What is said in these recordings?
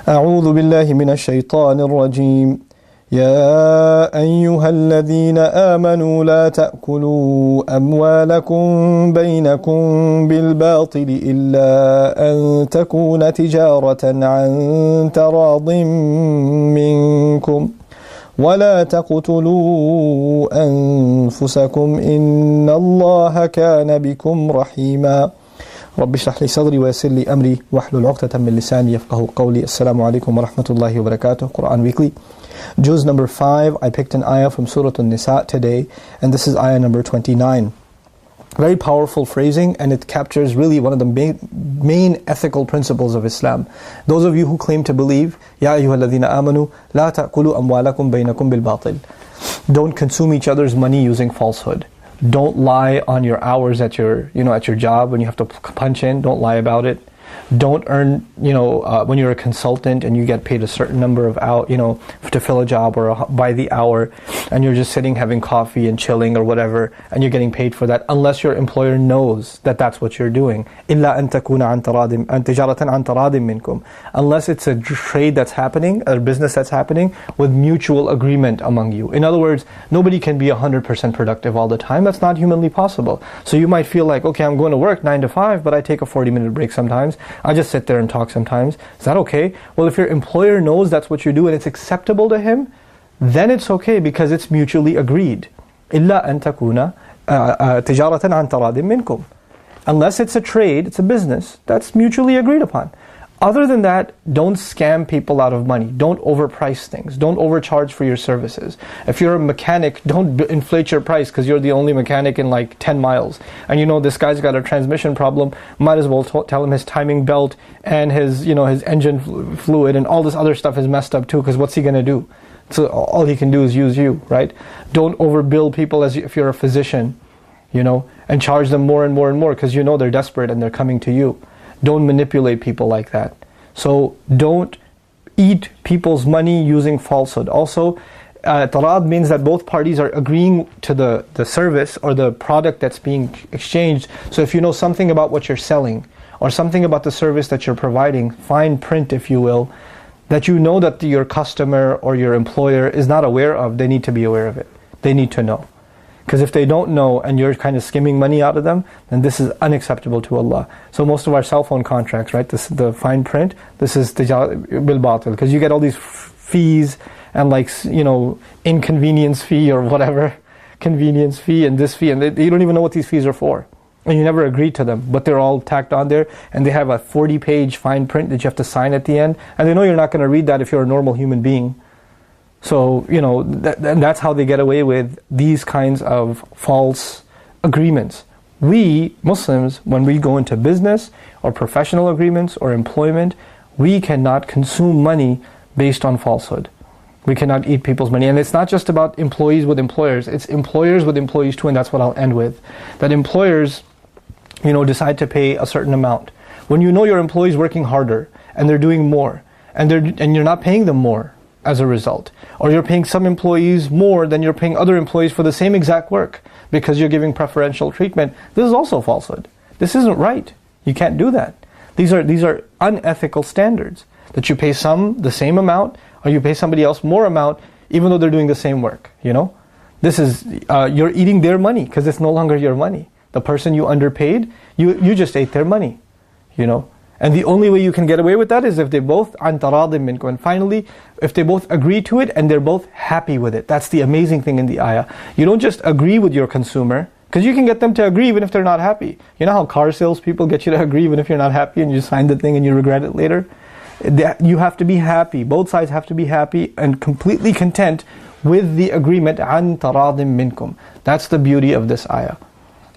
أعوذ بالله من الشيطان الرجيم يا أيها الذين آمنوا لا تأكلوا أموالكم بينكم بالباطل إلا أن تكون تجارة عن تراض منكم ولا تقتلوا أنفسكم إن الله كان بكم رحيما رب اشرح لي صدري ويسر لي أمري واحلل عقدة من لساني يفقهوا قولي السلام عليكم ورحمة الله وبركاته Qur'an Weekly. Juz number 5, I picked an ayah from Surah An-Nisa today, and this is ayah number 29. Very powerful phrasing, and it captures really one of the main ethical principles of Islam. Those of you who claim to believe, Ya ayyuhalladhina amanu, la ta'kulu amwalakum baynakum bil batil. Don't consume each other's money using falsehood. Don't lie on your hours at your job when you have to punch in. Don't lie about it. Don't earn, when you're a consultant and you get paid a certain number of hours, to fill a job or by the hour, and you're just sitting having coffee and chilling or whatever, and you're getting paid for that, unless your employer knows that that's what you're doing. إِلَّا أَن تَكُونَ عَن تِجَارَةً عَن تَرَاضٍ مِّنكُم. Unless it's a trade that's happening, a business that's happening with mutual agreement among you. In other words, nobody can be 100% productive all the time. That's not humanly possible. So you might feel like, okay, I'm going to work 9 to 5, but I take a 40-minute break sometimes. I just sit there and talk sometimes. Is that okay? Well, if your employer knows that's what you do and it's acceptable to him, then it's okay because it's mutually agreed. إِلَّا أَن تَكُونَ تِجَارَةً عَن تَرَاضٍ مِّنكُم. Unless it's a trade, it's a business, that's mutually agreed upon. Other than that, don't scam people out of money. Don't overprice things. Don't overcharge for your services. If you're a mechanic, don't inflate your price because you're the only mechanic in like 10 miles. And this guy's got a transmission problem, might as well tell him his timing belt and his engine fluid and all this other stuff is messed up too, because what's he going to do? So all he can do is use you, right? Don't overbill people as if you're a physician, and charge them more and more and more because they're desperate and they're coming to you. Don't manipulate people like that. So don't eat people's money using falsehood. Also, tarad means that both parties are agreeing to the service or the product that's being exchanged. So if you know something about what you're selling or something about the service that you're providing, fine print if you will, that you know that your customer or your employer is not aware of, they need to be aware of it. They need to know. Because if they don't know and you're kind of skimming money out of them, then this is unacceptable to Allah. So most of our cell phone contracts, right, the fine print, this is bil batil, because you get all these fees and inconvenience fee or whatever, convenience fee and this fee, and you don't even know what these fees are for. And you never agreed to them, but they're all tacked on there, and they have a 40-page fine print that you have to sign at the end, and they know you're not going to read that if you're a normal human being. So, that's how they get away with these kinds of false agreements. We, Muslims, when we go into business or professional agreements or employment, we cannot consume money based on falsehood. We cannot eat people's money. And it's not just about employees with employers, it's employers with employees too, and that's what I'll end with. That employers, decide to pay a certain amount. When you know your employee's working harder and they're doing more, and you're not paying them more as a result, or you're paying some employees more than you're paying other employees for the same exact work because you're giving preferential treatment, this is also falsehood. This isn't right. You can't do that. These are unethical standards, that you pay some the same amount or you pay somebody else more amount even though they're doing the same work. This is you're eating their money because it's no longer your money. The person you underpaid, you just ate their money. And the only way you can get away with that is if they both عن تراضٍ منكم. And finally, if they both agree to it and they're both happy with it. That's the amazing thing in the ayah. You don't just agree with your consumer, because you can get them to agree even if they're not happy. You know how car salespeople get you to agree even if you're not happy and you sign the thing and you regret it later? You have to be happy. Both sides have to be happy and completely content with the agreement عن تراضٍ منكم. That's the beauty of this ayah.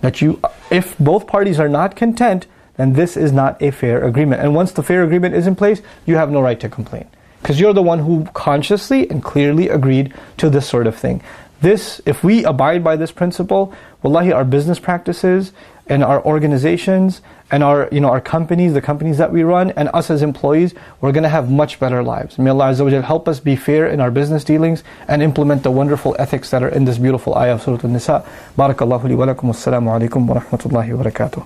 That if both parties are not content, then this is not a fair agreement. And once the fair agreement is in place, you have no right to complain. Because you're the one who consciously and clearly agreed to this sort of thing. If we abide by this principle, wallahi, our business practices and our organizations and our companies, the companies that we run, and us as employees, we're going to have much better lives. May Allah Azza wa Jal help us be fair in our business dealings and implement the wonderful ethics that are in this beautiful ayah of Surah An-Nisa. Barakallahu li wa lakum. Wassalamu alaikum wa rahmatullahi wa barakatuh.